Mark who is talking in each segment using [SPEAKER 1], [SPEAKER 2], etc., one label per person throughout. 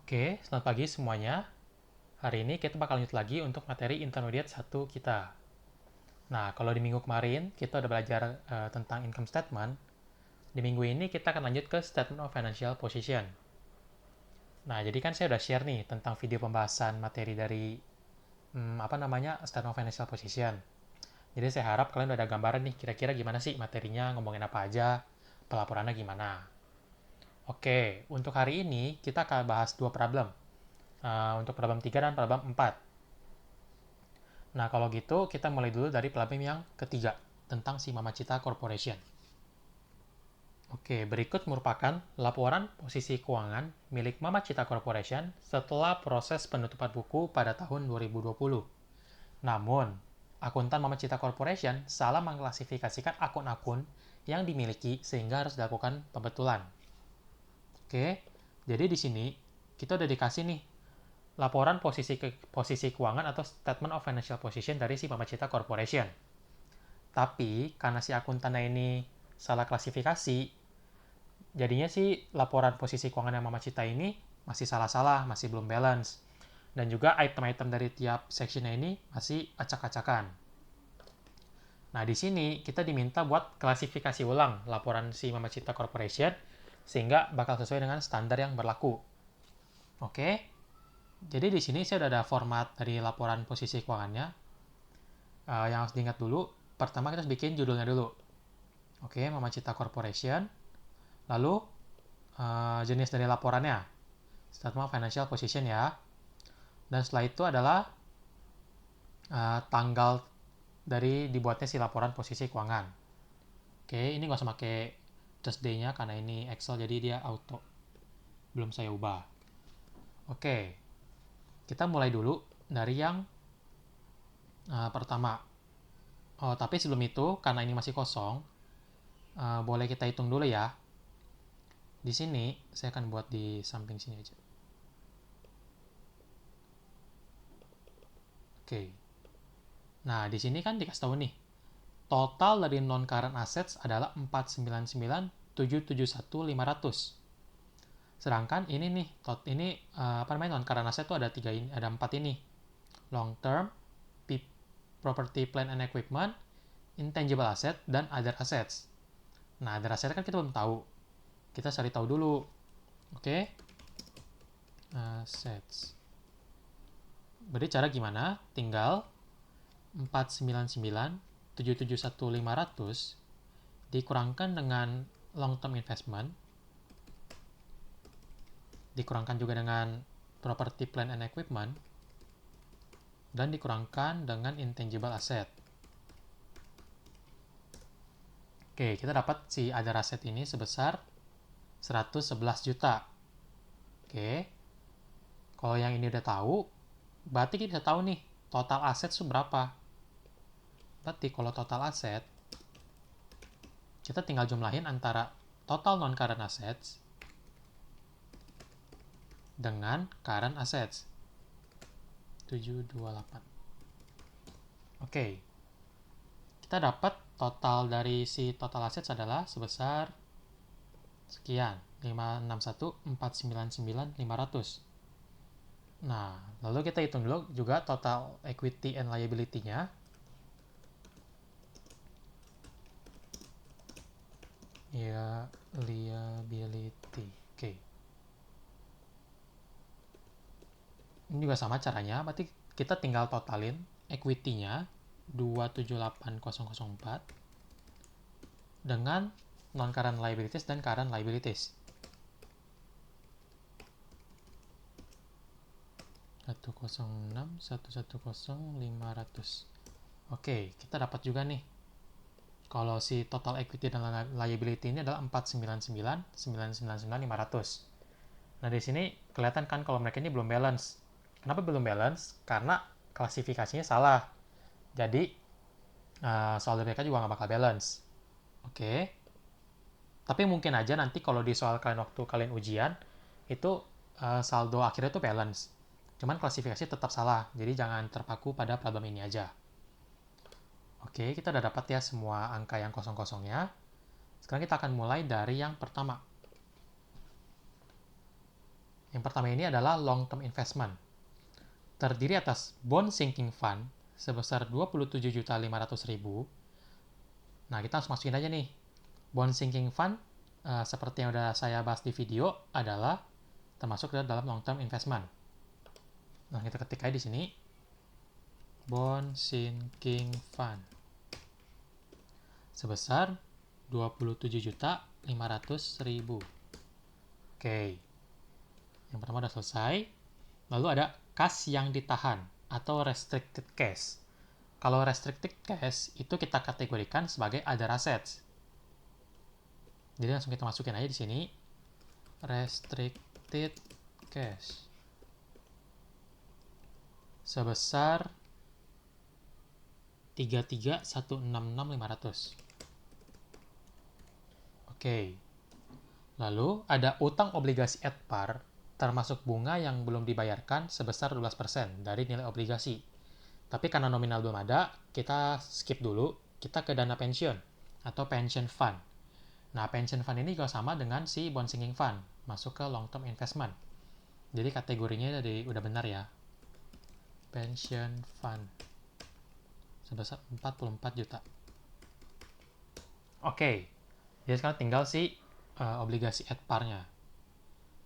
[SPEAKER 1] Oke, selamat pagi semuanya. Hari ini kita bakal lanjut lagi untuk materi Intermediate 1 kita. Nah, kalau di minggu kemarin kita udah belajar tentang income statement, di minggu ini kita akan lanjut ke Statement of Financial Position. Nah, jadi kan saya udah share nih tentang video pembahasan materi dari Statement of Financial Position. Jadi saya harap kalian udah ada gambaran nih kira-kira gimana sih materinya, ngomongin apa aja, pelaporannya gimana. Oke, untuk hari ini kita akan bahas dua problem. Untuk problem 3 dan problem 4. Nah, kalau gitu kita mulai dulu dari problem yang ketiga, tentang si Mamacita Corporation. Oke, berikut merupakan laporan posisi keuangan milik Mamacita Corporation setelah proses penutupan buku pada tahun 2020. Namun, akuntan Mamacita Corporation salah mengklasifikasikan akun-akun yang dimiliki sehingga harus dilakukan pembetulan. Oke, jadi di sini kita udah dikasih nih laporan posisi keuangan atau Statement of Financial Position dari si Mamacita Corporation. Tapi karena si akuntannya ini salah klasifikasi, jadinya sih laporan posisi keuangan yang Mamacita ini masih salah-salah, masih belum balance. Dan juga item-item dari tiap sectionnya ini masih acak-acakan. Nah, di sini kita diminta buat klasifikasi ulang laporan si Mamacita Corporation sehingga bakal sesuai dengan standar yang berlaku. Oke, jadi di sini saya udah ada format dari laporan posisi keuangannya. Yang harus diingat dulu, pertama kita harus bikin judulnya dulu. Oke, Mamacita Corporation. Lalu jenis dari laporannya, Statement of Financial Position ya. Dan setelah itu adalah tanggal dari dibuatnya si laporan posisi keuangan. Oke, ini nggak usah pakai Thursday-nya karena ini Excel jadi dia auto. Belum saya ubah. Oke, kita mulai dulu dari yang pertama. Oh, tapi sebelum itu, karena ini masih kosong, boleh kita hitung dulu ya. Di sini, saya akan buat di samping sini aja. Oke. Nah, di sini kan dikasih tahu nih, total dari non-current assets adalah 499.771.500. Sedangkan ini nih, ini non-current asset itu ada 4 ini. Long term, property, plant and equipment, intangible asset, dan other assets. Nah, other asset kan kita belum tahu. Kita cari tahu dulu. Oke. Assets. Berarti cara gimana? Tinggal 499.771.500 dikurangkan dengan long term investment, dikurangkan juga dengan property, plant and equipment, dan dikurangkan dengan intangible asset. Oke, kita dapat si other asset ini sebesar 111 juta. Oke, kalau yang ini udah tahu, berarti kita bisa tahu nih total aset itu berapa. Berarti kalau total aset, kita tinggal jumlahin antara total non-current assets dengan current assets. 728. Oke. Kita dapat total dari si total assets adalah sebesar sekian. 561.499.500. Nah, lalu kita hitung dulu juga total equity and liability-nya. Ya, liability. Oke. Ini juga sama caranya, berarti kita tinggal totalin equity-nya 278.004 dengan non-current liabilities dan current liabilities. 106.110.500. Oke, kita dapat juga nih. Kalau si total equity dan liability ini adalah 499.999.500. Nah, di sini kelihatan kan kalau mereka ini belum balance. Kenapa belum balance? Karena klasifikasinya salah. Jadi, saldo mereka juga nggak bakal balance. Oke. Tapi mungkin aja nanti kalau di soal kalian waktu kalian ujian, itu saldo akhirnya itu balance. Cuman klasifikasi tetap salah, jadi jangan terpaku pada problem ini aja. Oke, kita udah dapat ya semua angka yang kosong-kosongnya. Sekarang kita akan mulai dari yang pertama. Yang pertama ini adalah long term investment. Terdiri atas bond sinking fund sebesar 27.500.000. Nah, kita langsung masukin aja nih. Bond sinking fund seperti yang udah saya bahas di video adalah termasuk dalam long term investment. Nah, kita ketik aja di sini bond sinking fund sebesar 27.500.000. Oke. Yang pertama udah selesai. Lalu ada kas yang ditahan atau restricted cash. Kalau restricted cash itu kita kategorikan sebagai other assets. Jadi langsung kita masukin aja di sini restricted cash sebesar 33.166.500. Oke. Lalu ada utang obligasi at par termasuk bunga yang belum dibayarkan sebesar 12% dari nilai obligasi. Tapi karena nominal belum ada, kita skip dulu. Kita ke dana pensiun atau pension fund. Nah, pension fund ini juga sama dengan si bond sinking fund, masuk ke long term investment. Jadi kategorinya udah benar ya. Pension fund sebesar 44 juta. Oke. Jadi sekarang tinggal si obligasi at par-nya.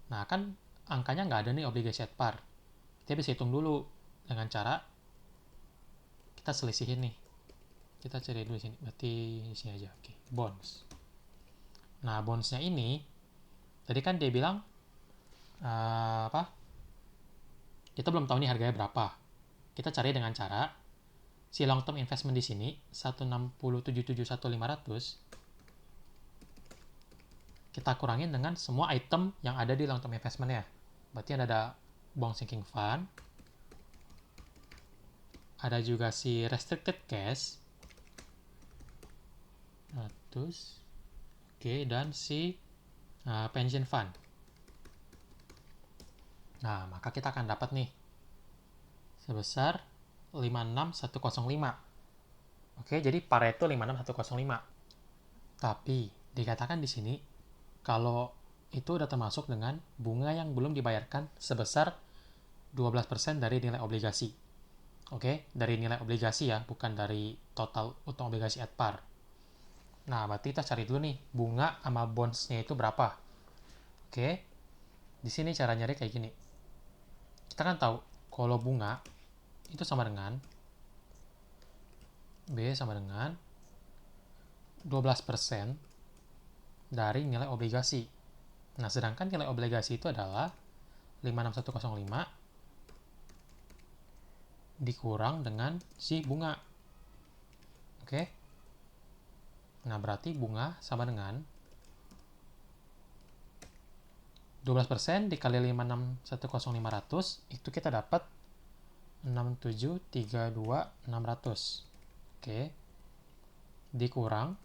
[SPEAKER 1] Nah, kan angkanya nggak ada nih obligasi at par. Kita bisa hitung dulu dengan cara kita selisihin nih. Kita cari dulu sini. Berarti di sini aja. Oke, bonds. Nah, bonds-nya ini tadi kan dia bilang apa? Kita belum tahu nih harganya berapa. Kita cari dengan cara si long term investment di sini 167.71500 kita kurangin dengan semua item yang ada di long term investment ya. Berarti ada bond sinking fund, ada juga si restricted cash 100, oke, dan si pension fund. Nah, maka kita akan dapat nih sebesar 56105. Oke, jadi Pareto 56105. Tapi dikatakan di sini kalau itu udah termasuk dengan bunga yang belum dibayarkan sebesar 12% dari nilai obligasi. Oke, dari nilai obligasi ya, bukan dari total utang obligasi at par. Nah, berarti kita cari dulu nih, bunga sama bonds-nya itu berapa. Oke, di sini cara nyari kayak gini. Kita kan tahu, kalau bunga itu sama dengan B sama dengan 12% dari nilai obligasi. Nah, sedangkan nilai obligasi itu adalah 56105 dikurang dengan si bunga. Oke. Nah, berarti bunga sama dengan 12% dikali 5610500 itu kita dapat 6732.600. Oke. Dikurang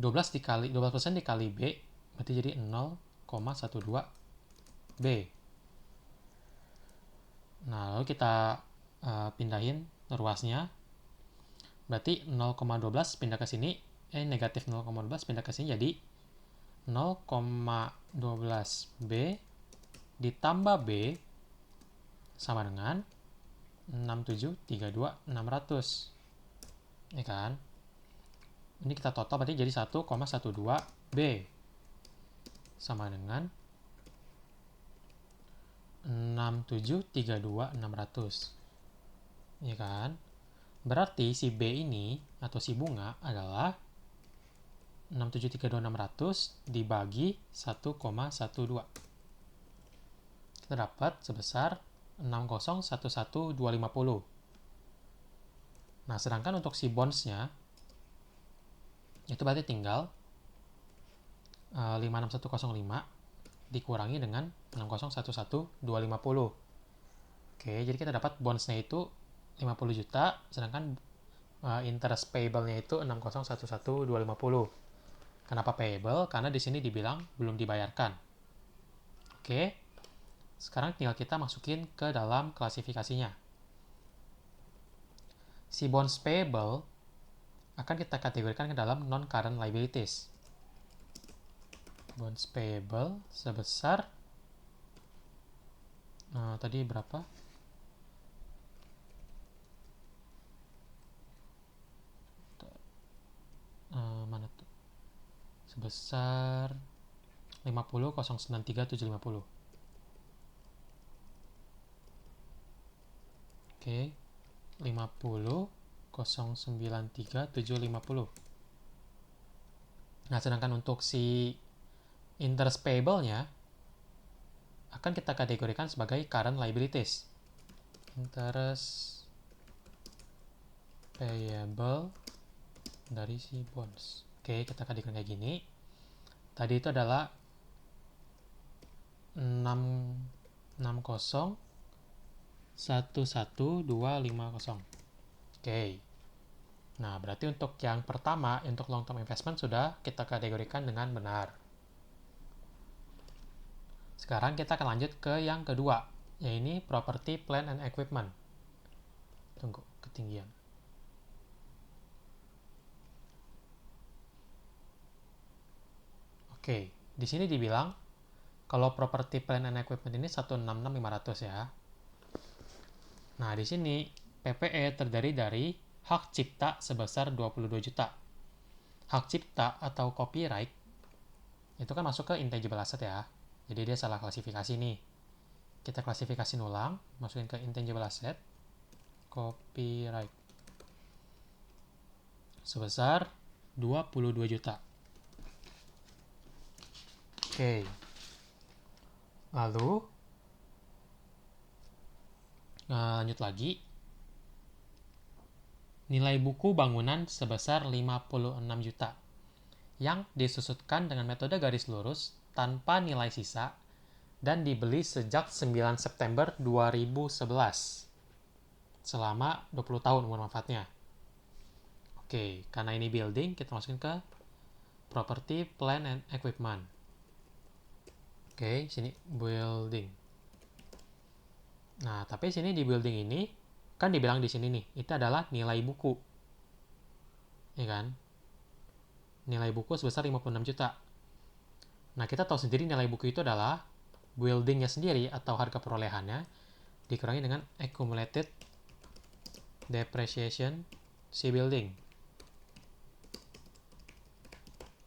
[SPEAKER 1] 12% dikali B berarti jadi 0,12 B. Nah, lalu kita pindahin ruasnya. Berarti 0,12 pindah ke sini, negatif 0,12 pindah ke sini jadi 0,12 B ditambah B sama dengan 6732.600. Ini kan? Ini kita total berarti jadi 1,12 B sama dengan 6732.600. Ya kan? Berarti si B ini atau si bunga adalah 6732.600 dibagi 1,12. Kita dapat sebesar 6011250. Nah, sedangkan untuk si bonds-nya itu berarti tinggal 56105 dikurangi dengan 6011250. Oke, jadi kita dapat bonds-nya itu 50 juta, sedangkan interest payable-nya itu 6011250. Kenapa payable? Karena di sini dibilang belum dibayarkan. Oke, sekarang tinggal kita masukin ke dalam klasifikasinya. Si bonds payable akan kita kategorikan ke dalam non-current liabilities. Bonds payable sebesar Tadi berapa? Mana tuh? Sebesar 50,093,750. Oke, 50,093,750. Nah, sedangkan untuk si interest payable-nya akan kita kategorikan sebagai current liabilities. Interest payable dari si bonds. Oke, kita kategorikan kayak gini. Tadi itu adalah 6,11250. Oke. Nah, berarti untuk yang pertama, untuk long term investment sudah kita kategorikan dengan benar. Sekarang kita akan lanjut ke yang kedua, yaitu property, plant, and equipment. Tunggu, ketinggian. Oke, di sini dibilang kalau property, plant, and equipment ini 166.500 ya. Nah, di sini PPE terdiri dari hak cipta sebesar 22 juta. Hak cipta atau copyright itu kan masuk ke intangible asset ya. Jadi dia salah klasifikasi nih. Kita klasifikasi ulang, masukin ke intangible asset, copyright sebesar 22 juta. Oke. Lalu lanjut lagi. Nilai buku bangunan sebesar 56 juta yang disusutkan dengan metode garis lurus tanpa nilai sisa dan dibeli sejak 9 September 2011 selama 20 tahun umur manfaatnya. Oke, karena ini building, kita masukin ke property, plant, and equipment. Oke, sini building. Nah, tapi sini di building ini kan dibilang di sini nih, itu adalah nilai buku. Ya kan? Nilai buku sebesar 56 juta. Nah, kita tahu sendiri nilai buku itu adalah buildingnya sendiri atau harga perolehannya dikurangi dengan accumulated depreciation si building.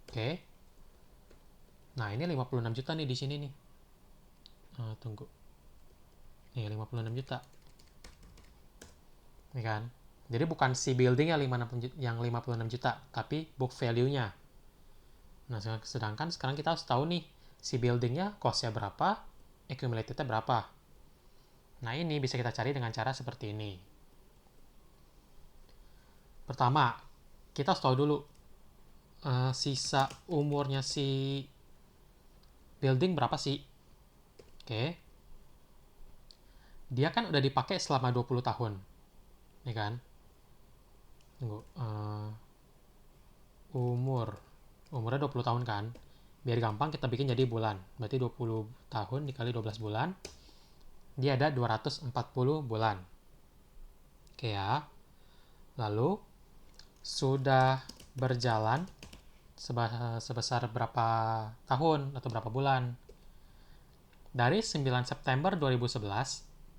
[SPEAKER 1] Oke. Nah, ini 56 juta nih di sini nih. Tunggu. Nih, 56 juta. Ini kan. Jadi bukan si building yang 56 juta, tapi book value-nya. Nah, sedangkan sekarang kita harus tahu nih, si building-nya cost-nya berapa, accumulated-nya berapa. Nah, ini bisa kita cari dengan cara seperti ini. Pertama, kita harus tahu dulu sisa umurnya si building berapa sih. Oke. Dia kan udah dipakai selama 20 tahun. Ya kan? Tunggu. Umurnya 20 tahun kan? Biar gampang kita bikin jadi bulan. Berarti 20 tahun dikali 12 bulan. Dia ada 240 bulan. Oke ya. Lalu sudah berjalan sebesar berapa tahun atau berapa bulan? Dari 9 September 2011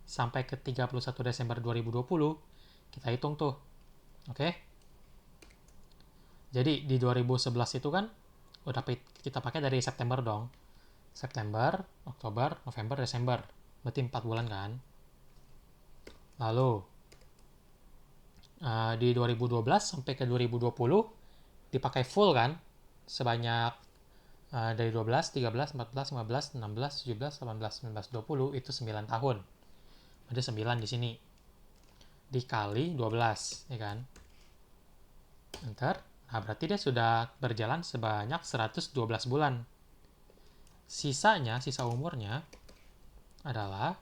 [SPEAKER 1] sampai ke 31 Desember 2020, kita hitung tuh. Oke? Jadi di 2011 itu kan udah kita pakai dari September dong. September, Oktober, November, Desember. Berarti 4 bulan kan? Lalu di 2012 sampai ke 2020 dipakai full kan? Sebanyak dari 12, 13, 14, 15, 16, 17, 18, 19, 20 itu 9 tahun. Ada 9 di sini. Dikali 12, ya kan? Enter. Nah, berarti dia sudah berjalan sebanyak 112 bulan. Sisanya, sisa umurnya adalah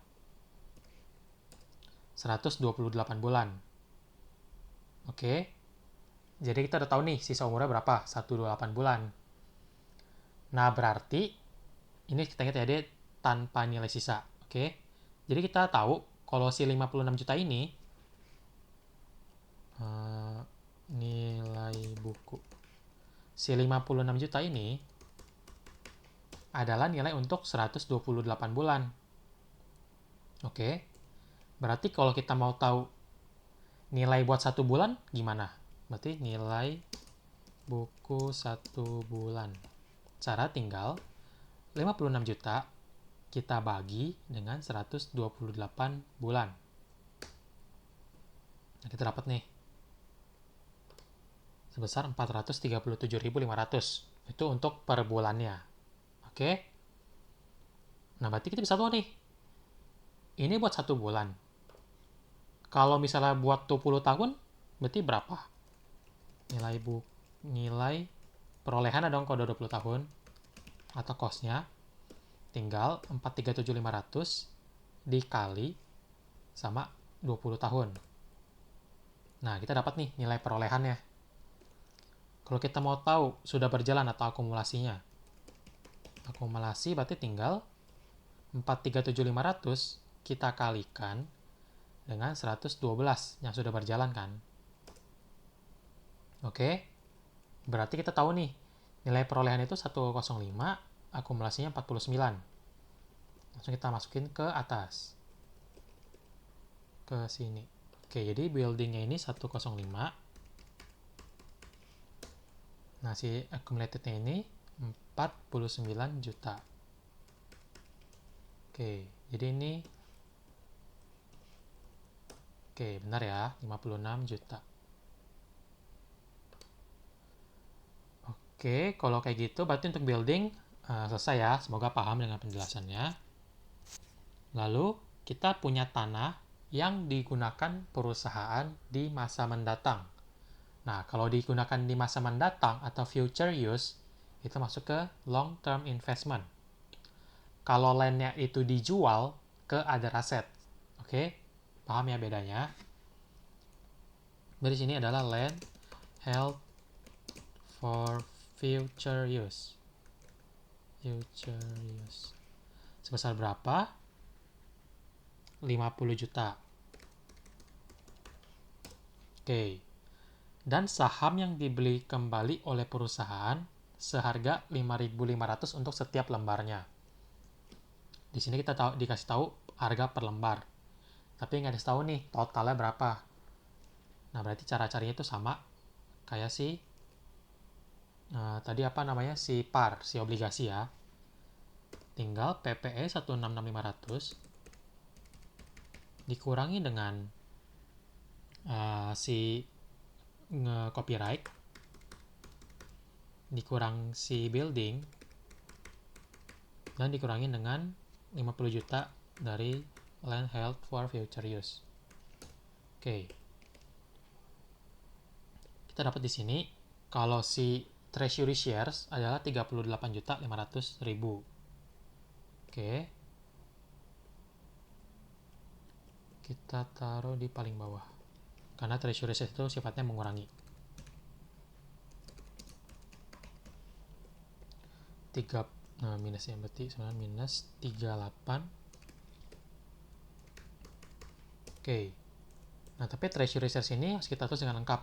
[SPEAKER 1] 128 bulan. Oke. Jadi kita udah tahu nih sisa umurnya berapa? 128 bulan. Nah, berarti ini kita ingat ya, dia tanpa nilai sisa. Oke. Jadi kita tahu kalau si 56 juta ini nilai buku. Si 56 juta ini adalah nilai untuk 128 bulan. Oke, berarti kalau kita mau tahu nilai buat 1 bulan, gimana? Berarti nilai buku 1 bulan. Cara tinggal 56 juta kita bagi dengan 128 bulan. Nah, kita dapat nih sebesar 437.500. Itu untuk per bulannya. Oke? Nah, berarti kita bisa tahu nih, ini buat 1 bulan. Kalau misalnya buat 20 tahun, berarti berapa? Nilai perolehan dong kalau udah 20 tahun. Atau cost-nya. Tinggal 437.500 dikali sama 20 tahun. Nah, kita dapat nih nilai perolehannya. Kalau kita mau tahu sudah berjalan atau akumulasinya. Akumulasi berarti tinggal 437.500 kita kalikan dengan 112 yang sudah berjalan kan. Oke, berarti kita tahu nih, nilai perolehan itu 105, akumulasinya 49. Langsung kita masukin ke atas. Ke sini. Oke, jadi buildingnya ini 105. Nah, si accumulatednya ini 49 juta. Oke, jadi ini oke, benar ya, 56 juta. Oke, kalau kayak gitu berarti untuk building selesai ya. Semoga paham dengan penjelasannya. Lalu, kita punya tanah yang digunakan perusahaan di masa mendatang. Nah, kalau digunakan di masa mendatang atau future use, itu masuk ke long term investment. Kalau land-nya itu dijual ke other asset. Oke, paham ya bedanya? Dari sini adalah land held for future use. Future use. Sebesar berapa? 50 juta. Oke. Dan saham yang dibeli kembali oleh perusahaan seharga 5.500 untuk setiap lembarnya. Di sini kita dikasih tahu harga per lembar. Tapi nggak dikasih tahu nih totalnya berapa. Nah, berarti cara carinya itu sama kayak si tadi apa namanya, si par, si obligasi ya. Tinggal PPE 166.500 dikurangi dengan si copyright dikurang si building dan dikurangi dengan 50 juta dari land held for future use. Oke. Kita dapat di sini kalau si treasury shares adalah 38.500.000. Oke. Kita taruh di paling bawah. Karena treasury shares itu sifatnya mengurangi. 3 minus ya, berarti sebenarnya minus 38. Oke. Nah, tapi treasury shares ini harus kita tulis dengan lengkap.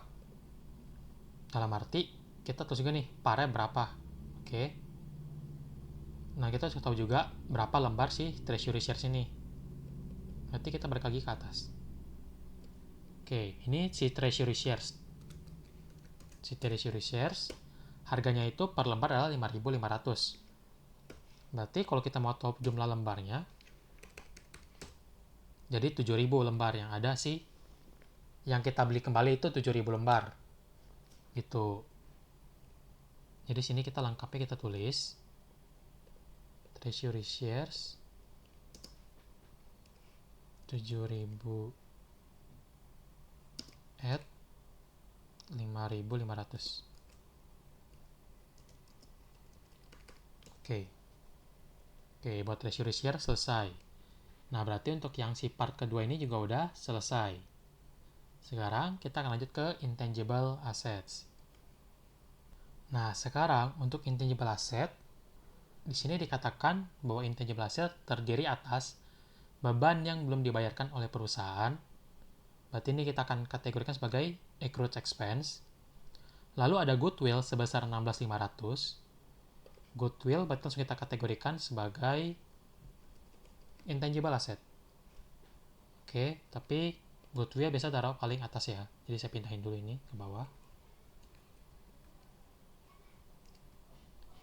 [SPEAKER 1] Dalam arti, kita tulis juga nih, parnya berapa. Oke. Nah, kita harus tahu juga berapa lembar sih treasury shares ini. Berarti kita balik lagi ke atas. Oke, ini si treasury shares. Si treasury shares, harganya itu per lembar adalah 5.500. Berarti kalau kita mau tahu jumlah lembarnya, jadi 7.000 lembar yang ada sih. Yang kita beli kembali itu 7.000 lembar. Gitu. Jadi sini kita lengkapnya kita tulis. Treasury shares 7.000 at 5.500. Oke. Oke, buat treasury share selesai. Nah, berarti untuk yang si part kedua ini juga udah selesai. Sekarang kita akan lanjut ke intangible assets. Nah, sekarang untuk intangible asset, di sini dikatakan bahwa intangible asset terdiri atas beban yang belum dibayarkan oleh perusahaan. Berarti ini kita akan kategorikan sebagai accrued expense. Lalu ada goodwill sebesar 16.500. Goodwill berarti langsung kita kategorikan sebagai intangible asset. Oke, tapi goodwill biasa taruh paling atas ya. Jadi saya pindahin dulu ini ke bawah.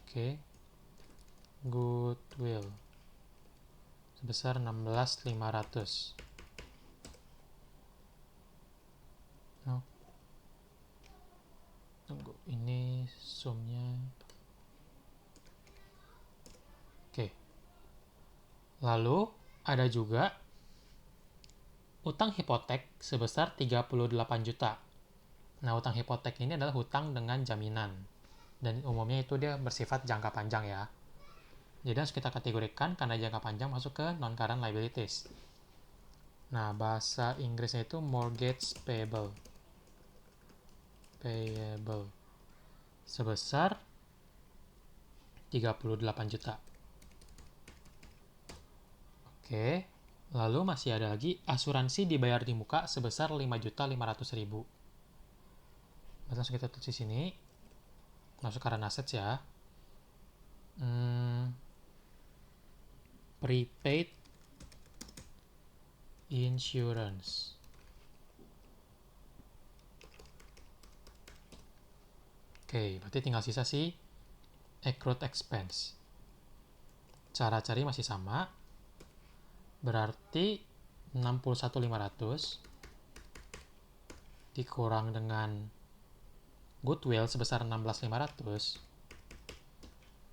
[SPEAKER 1] Oke. Goodwill sebesar 16.500. Oh, tunggu, ini sumnya. Oke. Lalu ada juga utang hipotek sebesar 38 juta. Nah, utang hipotek ini adalah hutang dengan jaminan. Dan umumnya itu dia bersifat jangka panjang ya. Jadi harus kita kategorikan karena jangka panjang masuk ke non-current liabilities. Nah, bahasa Inggrisnya itu mortgage payable. Payable. Sebesar 38 juta. Oke. Lalu masih ada lagi asuransi dibayar di muka sebesar 5.500.000. Langsung kita tulis di sini. Masuk current assets ya. Prepaid insurance. Oke, berarti tinggal sisa si accrued expense. Cara cari masih sama. Berarti 61.500 dikurang dengan goodwill sebesar 16.500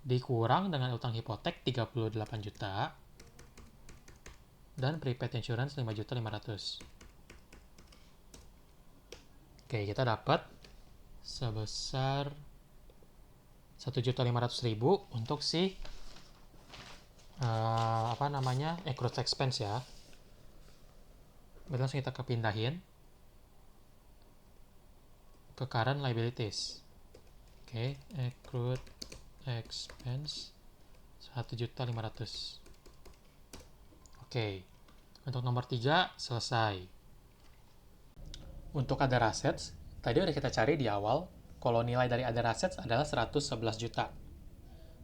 [SPEAKER 1] dikurang dengan utang hipotek 38 juta dan prepaid insurance 5.500.000. Oke, kita dapat sebesar 1.500.000 untuk si accrued expense ya. Berarti langsung kita kepindahin ke current liabilities. Oke, accrued expense 1.500.000. Oke, untuk nomor 3 selesai. Untuk other assets, tadi udah kita cari di awal, kalau nilai dari other assets adalah 111 juta.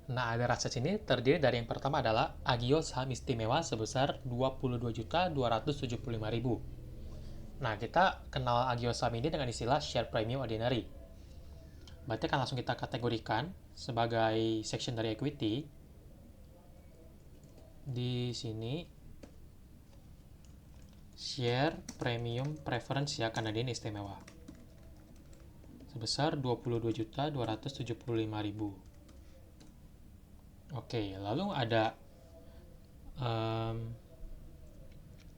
[SPEAKER 1] Nah, other assets ini terdiri dari yang pertama adalah agio saham istimewa sebesar 22.275.000. Nah, kita kenal agio saham ini dengan istilah share premium ordinary. Berarti akan langsung kita kategorikan sebagai section dari equity. Di sini share premium preference ya, karena dia ini istimewa. Sebesar 22.275.000. Oke, lalu ada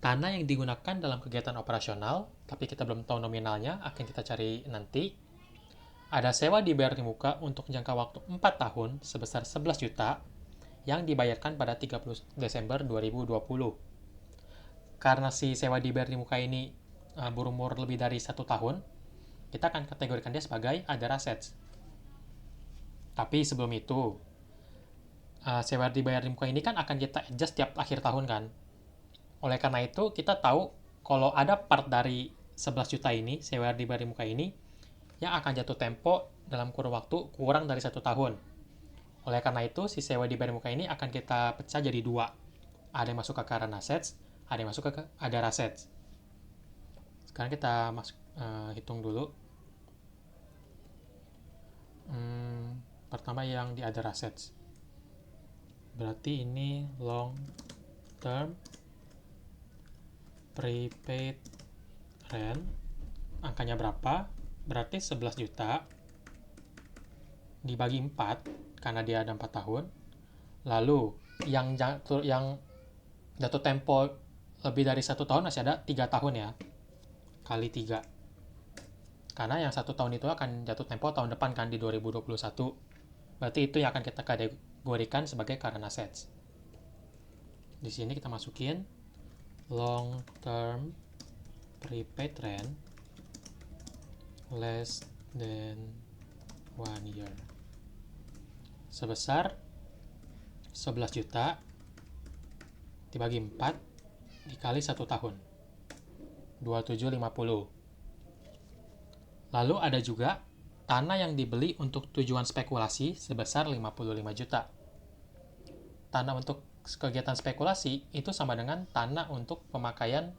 [SPEAKER 1] tanah yang digunakan dalam kegiatan operasional, tapi kita belum tahu nominalnya, akan kita cari nanti. Ada sewa dibayar di muka untuk jangka waktu 4 tahun sebesar 11 juta yang dibayarkan pada 30 Desember 2020. Karena si sewa dibayar di muka ini berumur lebih dari 1 tahun, kita akan kategorikan dia sebagai other assets. Tapi sebelum itu, sewa dibayar di muka ini kan akan kita adjust tiap akhir tahun kan. Oleh karena itu, kita tahu kalau ada part dari 11 juta ini, sewa dibayar di muka ini, yang akan jatuh tempo dalam kurun waktu kurang dari 1 tahun. Oleh karena itu, si sewa dibayar di muka ini akan kita pecah jadi 2. Ada yang masuk ke current assets, ada yang masuk ke other assets. Sekarang kita hitung dulu. Pertama yang di other assets. Berarti ini long term prepaid rent. Angkanya berapa? Berarti 11 juta dibagi 4 karena dia ada 4 tahun. Lalu yang jatuh tempo lebih dari 1 tahun masih ada 3 tahun ya. Kali 3. Karena yang 1 tahun itu akan jatuh tempo tahun depan kan di 2021. Berarti itu yang akan kita kategorikan sebagai current assets. Di sini kita masukin long term prepaid rent less than 1 year sebesar 11 juta dibagi 4 dikali 1 tahun 2750. Lalu ada juga tanah yang dibeli untuk tujuan spekulasi sebesar 55 juta. Tanah untuk kegiatan spekulasi itu sama dengan tanah untuk pemakaian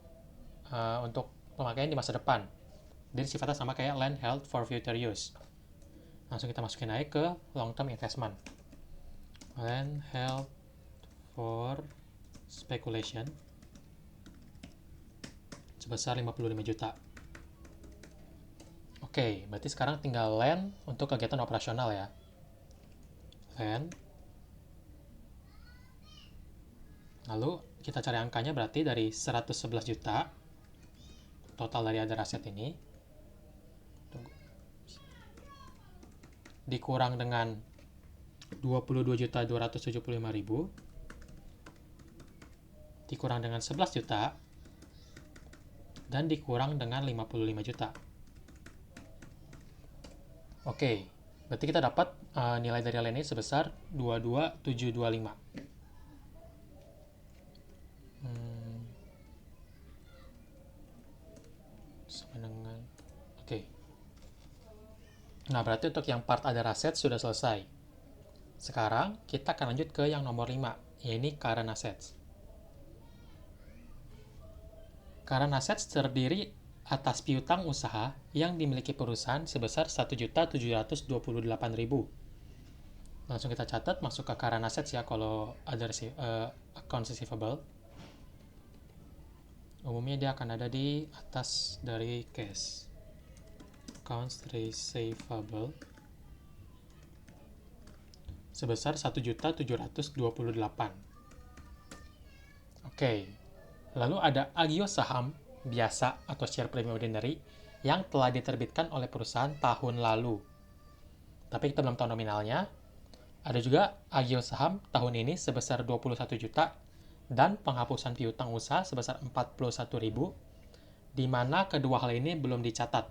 [SPEAKER 1] untuk pemakaian di masa depan. Dan sifatnya sama kayak land held for future use. Langsung kita masukin aja ke long term investment. Land held for speculation sebesar 55 juta. Oke, berarti sekarang tinggal land untuk kegiatan operasional ya. Land. Lalu kita cari angkanya berarti dari 111 juta total dari other asset ini. Dikurang dengan 22.275.000 dikurang dengan 11 juta dan dikurang dengan 55 juta. Oke, berarti kita dapat nilai dari land ini sebesar 22.725. Sama dengan oke. Nah, berarti untuk yang part other asset sudah selesai. Sekarang kita akan lanjut ke yang nomor 5, yaitu current assets. Current assets terdiri atas piutang usaha yang dimiliki perusahaan sebesar 1.728.000. Langsung kita catat masuk ke current assets ya kalau ada accounts receivable. Umumnya dia akan ada di atas dari cash. Accounts receivable sebesar 1.728. Oke. Lalu ada agio saham biasa atau share premium ordinary yang telah diterbitkan oleh perusahaan tahun lalu. Tapi kita belum tahu nominalnya. Ada juga agio saham tahun ini sebesar 21 juta dan penghapusan piutang usaha sebesar 41.000, di mana kedua hal ini belum dicatat.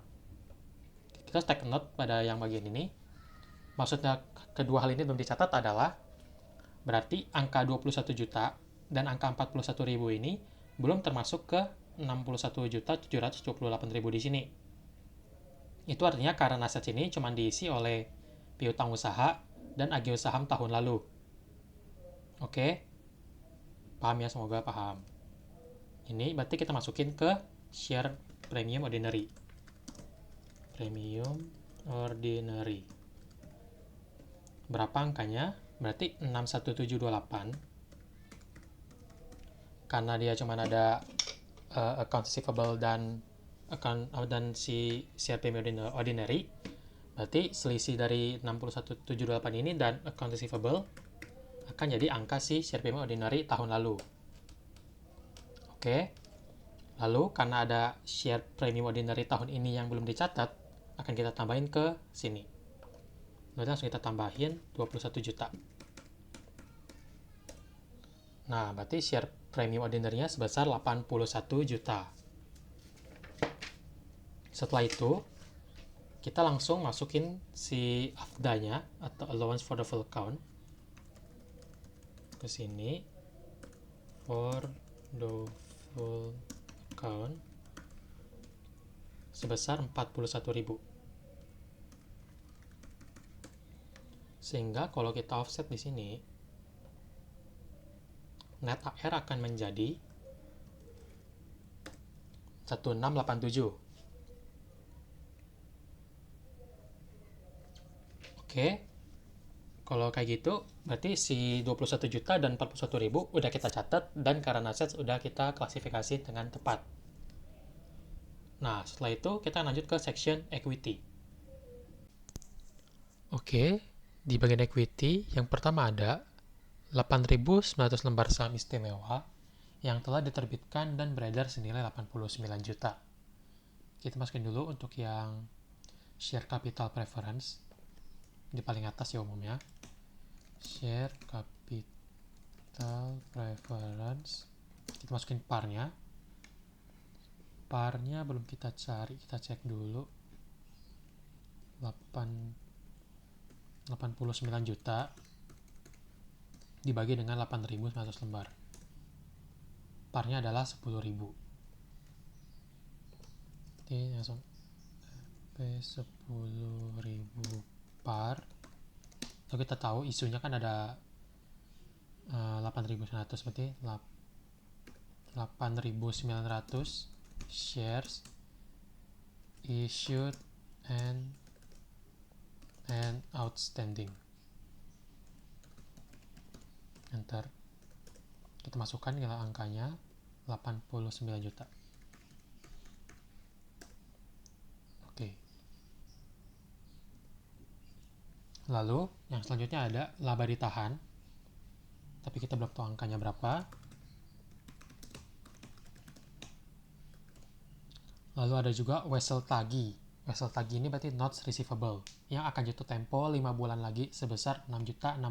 [SPEAKER 1] Kita take note pada yang bagian ini. Maksudnya kedua hal ini belum dicatat adalah berarti angka 21 juta dan angka 41.000 ini belum termasuk ke 61.728.000 di sini. Itu artinya current assets ini cuma diisi oleh piutang usaha dan agio saham tahun lalu. Oke? Paham ya? Semoga paham. Ini berarti kita masukin ke share premium ordinary. Premium ordinary. Berapa angkanya? Berarti 61728. Karena dia cuma ada account receivable dan si share premium ordinary, berarti selisih dari 61728 ini dan account receivable akan jadi angka si share premium ordinary tahun lalu. Oke. Lalu karena ada share premium ordinary tahun ini yang belum dicatat, akan kita tambahin ke sini. Lalu langsung kita tambahin 21 juta. Nah, berarti share premium ordinary-nya sebesar 81 juta. Setelah itu, kita langsung masukin si AFDA-nya atau allowance for the full account ke sini. For the full account sebesar 41.000. Sehingga kalau kita offset di sini, net AR akan menjadi 1687. Oke. Kalau kayak gitu, berarti si 21 juta dan 41.000 udah kita catat dan current assets udah kita klasifikasi dengan tepat. Nah, setelah itu kita lanjut ke section equity. Oke, di bagian equity yang pertama ada 8.900 lembar saham istimewa yang telah diterbitkan dan beredar senilai 89 juta. Kita masukin dulu untuk yang share capital preference di paling atas ya umumnya. Share capital preference. Kita masukin parnya. Parnya belum kita cari, kita cek dulu. 89 juta dibagi dengan 8.900 lembar. Parnya adalah 10.000. Jadi langsung P10.000 par. Lalu kita tahu isunya kan ada 8.900, berarti 8.900 shares issued and outstanding. Enter. Kita masukkan nilai angkanya 89 juta. Oke. Lalu yang selanjutnya ada laba ditahan. Tapi kita belum tahu angkanya berapa. Lalu ada juga wesel tagi. Wesel tagi ini berarti notes receivable yang akan jatuh tempo 5 bulan lagi sebesar 6.610.000.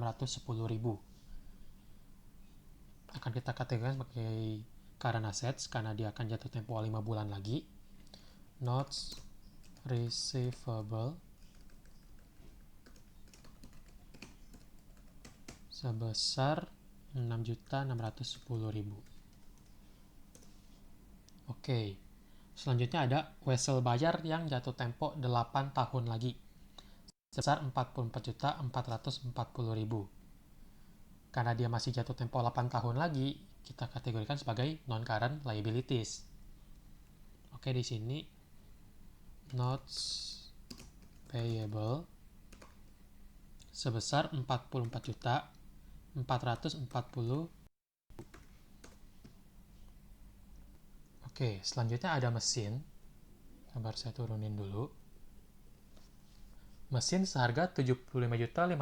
[SPEAKER 1] Akan kita kategorikan sebagai current assets karena dia akan jatuh tempo 5 bulan lagi. Notes receivable sebesar 6.610.000. Oke. Selanjutnya ada wesel bayar yang jatuh tempo 8 tahun lagi sebesar 44.440.000. Karena dia masih jatuh tempo 8 tahun lagi, kita kategorikan sebagai non-current liabilities. Oke, di sini notes payable sebesar 44.440. Oke, selanjutnya ada mesin. Sabar, saya turunin dulu. Mesin seharga Rp75.500.000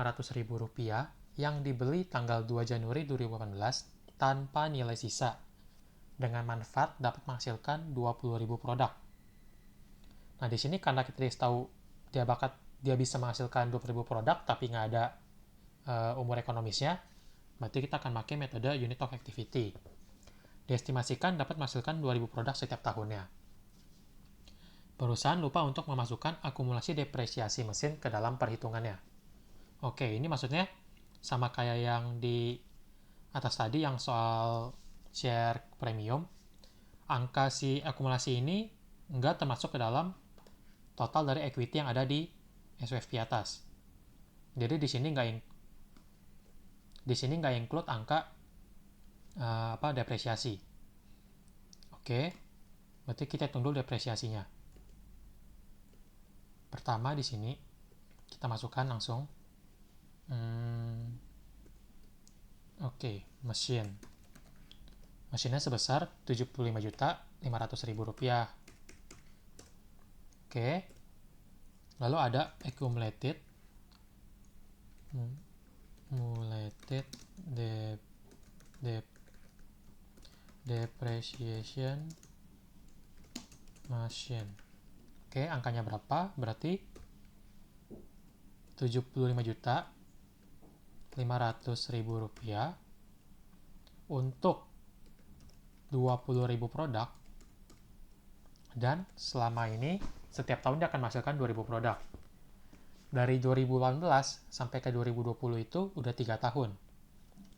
[SPEAKER 1] yang dibeli tanggal 2 Januari 2018 tanpa nilai sisa, dengan manfaat dapat menghasilkan 20.000 produk. Nah, di sini karena kita tahu dia bisa menghasilkan 20.000 produk tapi nggak ada umur ekonomisnya, berarti kita akan pakai metode unit of activity. Diestimasikan dapat menghasilkan 2.000 produk setiap tahunnya. Perusahaan lupa untuk memasukkan akumulasi depresiasi mesin ke dalam perhitungannya. Oke, ini maksudnya sama kayak yang di atas tadi yang soal share premium. Angka si akumulasi ini nggak termasuk ke dalam total dari equity yang ada di SWFP atas. Jadi di sini nggak include angka depresiasi. Oke, berarti kita hitung dulu depresiasinya. Pertama di sini kita masukkan langsung. Oke, mesinnya sebesar Rp75.500.000. Oke, lalu ada accumulated depreciation machine. Oke, angkanya berapa? Berarti Rp75.500.000 untuk 20.000 produk, dan selama ini setiap tahun dia akan menghasilkan 2.000 produk. Dari 2018 sampai ke 2020 itu udah 3 tahun.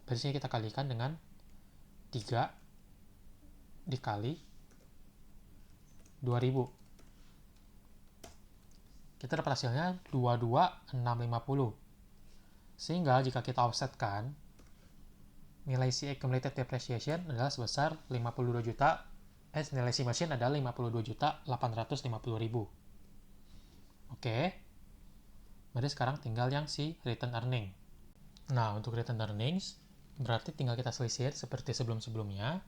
[SPEAKER 1] Berarti sini kita kalikan dengan 3 dikali 2.000. Kita dapat hasilnya 22.650. Sehingga jika kita offsetkan, nilai si accumulated depreciation adalah sebesar 52 juta, nilai si mesin adalah 52.850.000. Oke. Berarti sekarang tinggal yang si return earning. Nah, untuk return earnings berarti tinggal kita selisih seperti sebelum-sebelumnya.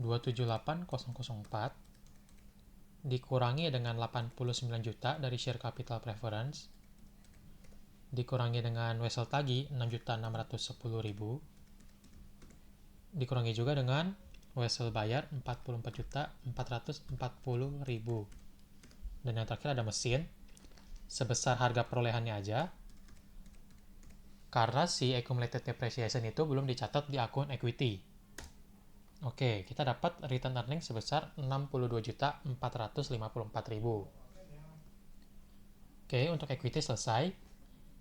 [SPEAKER 1] 278.004 dikurangi dengan 89 juta dari share capital preference, dikurangi dengan wesel tagi 6.610.000, dikurangi juga dengan wesel bayar 44.440.000, dan yang terakhir ada mesin sebesar harga perolehannya aja, karena si accumulated depreciation itu belum dicatat di akun equity. Oke, kita dapat return earning sebesar 62.454.000. Oke, untuk equity selesai.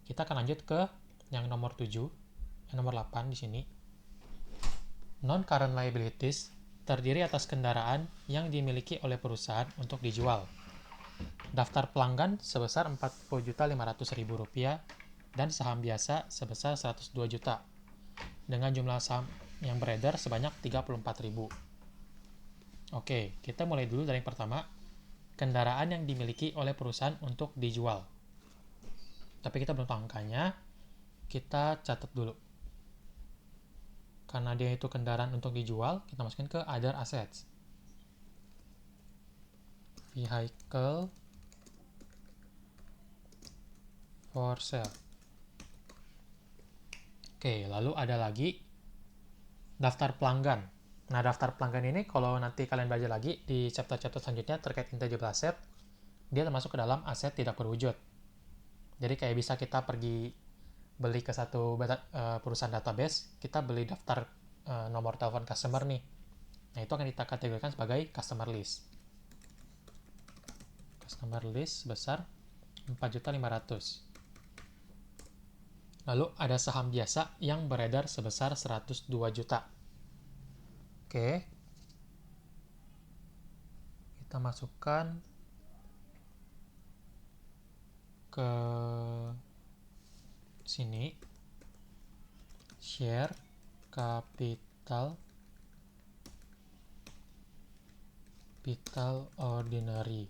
[SPEAKER 1] Kita akan lanjut ke yang nomor 8 di sini. Non-current liabilities terdiri atas kendaraan yang dimiliki oleh perusahaan untuk dijual. Daftar pelanggan sebesar Rp40.500.000 dan saham biasa sebesar 102 juta. Dengan jumlah saham yang beredar sebanyak 34.000. Oke, kita mulai dulu dari yang pertama, kendaraan yang dimiliki oleh perusahaan untuk dijual. Tapi kita belum tahu angkanya, kita catat dulu. Karena dia itu kendaraan untuk dijual, kita masukin ke other assets. Vehicle for sale. Oke, lalu ada lagi daftar pelanggan. Nah, daftar pelanggan ini kalau nanti kalian belajar lagi di chapter-chapter selanjutnya terkait intangible asset, dia termasuk ke dalam aset tidak berwujud. Jadi kayak bisa kita pergi beli ke satu perusahaan database, kita beli daftar nomor telepon customer nih. Nah, itu akan kita kategorikan sebagai customer list. Customer list sebesar 4.500.000. Lalu ada saham biasa yang beredar sebesar 102 juta. Oke. Kita masukkan ke sini. Share capital ordinary.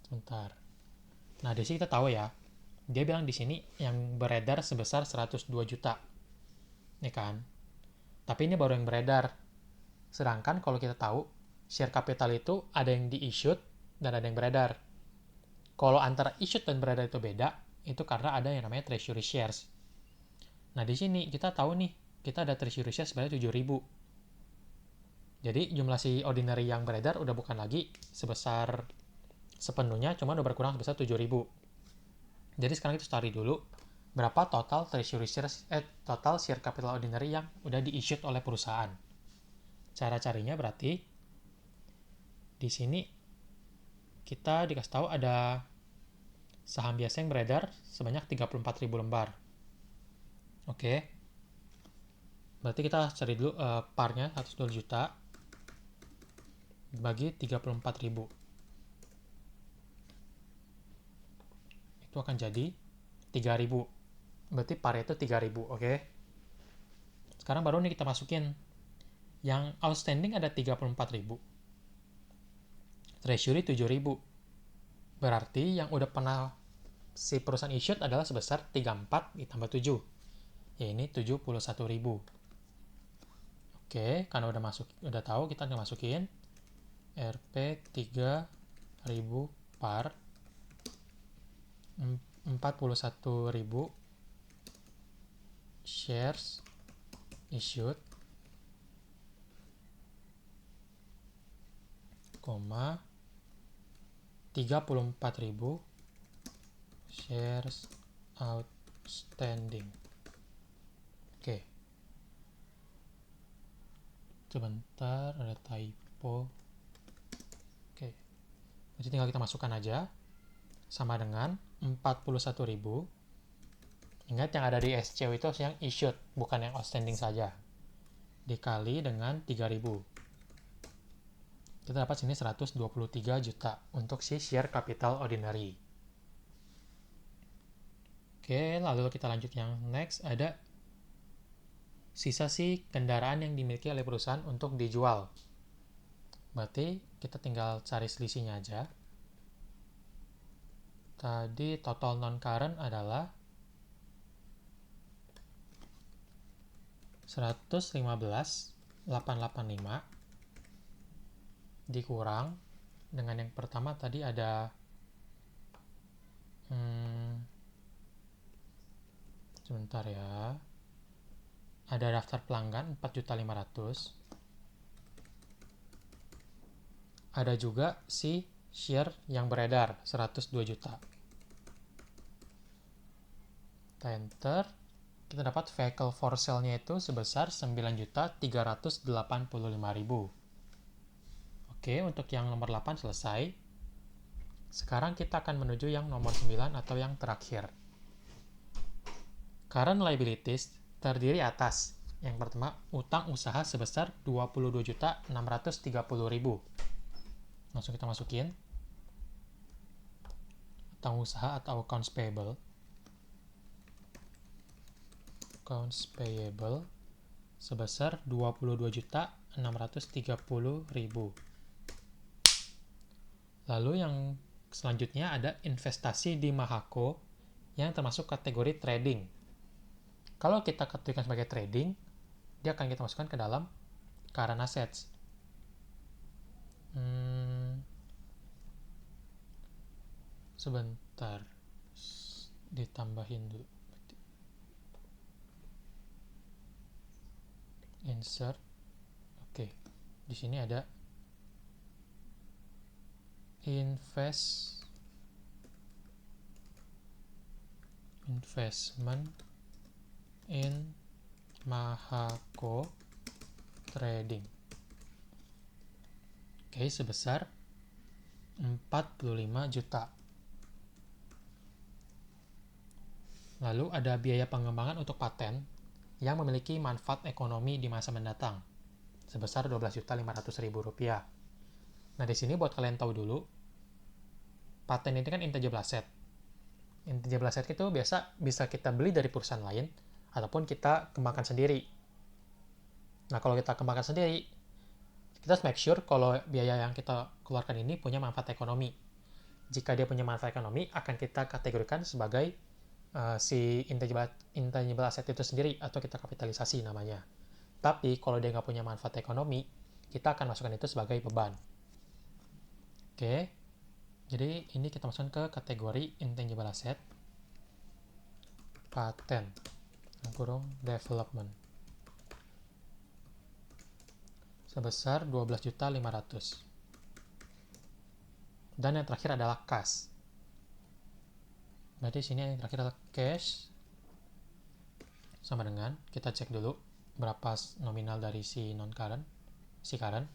[SPEAKER 1] Sebentar. Nah, di sini kita tahu ya. Dia bilang di sini yang beredar sebesar 102 juta. Ini kan. Tapi ini baru yang beredar. Sedangkan kalau kita tahu, share capital itu ada yang di-issued dan ada yang beredar. Kalau antara issued dan beredar itu beda, itu karena ada yang namanya treasury shares. Nah, di sini kita tahu nih, kita ada treasury shares sebanyak 7.000. Jadi, jumlah si ordinary yang beredar udah bukan lagi sebesar sepenuhnya, cuma udah berkurang sebesar 7.000. Jadi sekarang kita cari dulu berapa total treasury shares, total share capital ordinary yang udah di-issued oleh perusahaan. Cara carinya berarti di sini kita dikasih tahu ada saham biasa yang beredar sebanyak 34.000 lembar. Oke. Berarti kita cari dulu parnya 102 juta bagi 34.000. Itu akan jadi 3.000. Berarti par itu 3.000, oke? Sekarang baru nih kita masukin yang outstanding ada 34.000. Treasury 7.000. Berarti yang udah pernah si perusahaan issued adalah sebesar 34 ditambah 7. Ya ini 71.000. Oke, karena udah tahu kita akan masukin Rp 3.000 par 41.000 shares issued, 34.000 shares outstanding. Oke. Sebentar, ada typo. Oke. Jadi tinggal kita masukkan aja. Sama dengan 41.000. Ingat yang ada di SCU itu yang issued, bukan yang outstanding saja. Dikali dengan 3.000. Kita dapat sini 123 juta untuk si share capital ordinary. Oke, lalu kita lanjut yang next. Ada sisa si kendaraan yang dimiliki oleh perusahaan untuk dijual. Berarti kita tinggal cari selisihnya aja. Tadi total non-current adalah 115.885 dikurang dengan yang pertama tadi ada sebentar ya, ada daftar pelanggan 4.500.000, ada juga si share yang beredar 102 juta. Kita enter, kita dapat vehicle for sale-nya itu sebesar 9.385.000. Oke, untuk yang nomor 8 selesai. Sekarang kita akan menuju yang nomor 9 atau yang terakhir. Current liabilities terdiri atas yang pertama, utang usaha sebesar 22.630.000. Langsung kita masukin. Utang usaha atau accounts payable. Accounts payable sebesar 22.630.000. Lalu yang selanjutnya ada investasi di Mahako yang termasuk kategori trading. Kalau kita kategorikan sebagai trading, dia akan kita masukkan ke dalam current assets. Sebentar, ditambahin dulu. Insert. Oke, di sini ada investment in Mahako Trading. Oke, sebesar 45 juta. Lalu ada biaya pengembangan untuk paten yang memiliki manfaat ekonomi di masa mendatang sebesar Rp12.500.000. Nah, di sini buat kalian tahu dulu, paten ini kan intangible asset. Intangible asset itu biasa bisa kita beli dari perusahaan lain ataupun kita kembangkan sendiri. Nah, kalau kita kembangkan sendiri, kita harus make sure kalau biaya yang kita keluarkan ini punya manfaat ekonomi. Jika dia punya manfaat ekonomi, akan kita kategorikan sebagai si intangible asset itu sendiri, atau kita kapitalisasi namanya. Tapi kalau dia nggak punya manfaat ekonomi, kita akan masukkan itu sebagai beban. Oke, jadi ini kita masukkan ke kategori intangible asset, patent, development, sebesar 12.500.000. Dan yang terakhir adalah cash. Berarti sini yang terakhir adalah cash, sama dengan, kita cek dulu berapa nominal dari si current 106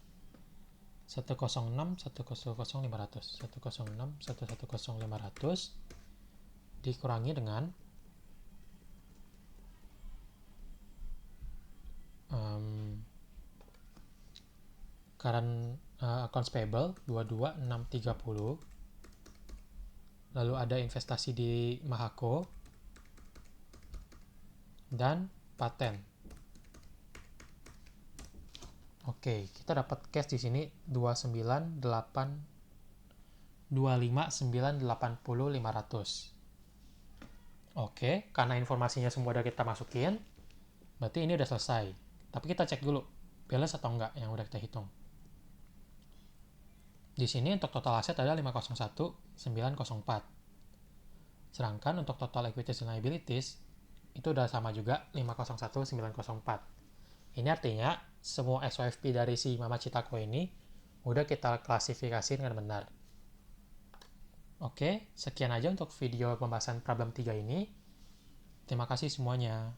[SPEAKER 1] 110.500 dikurangi dengan current accounts payable 22.630. Lalu ada investasi di Mahako dan paten. Oke, kita dapat cash di sini 25.980.500. Oke, karena informasinya semua udah kita masukin, berarti ini udah selesai. Tapi kita cek dulu balance atau enggak yang udah kita hitung. Di sini untuk total aset ada 501.904. Sedangkan untuk total equities and liabilities itu udah sama juga 501.904. Ini artinya semua SOFP dari si Mama Citako ini udah kita klasifikasi dengan benar. Oke, sekian aja untuk video pembahasan problem 3 ini. Terima kasih semuanya.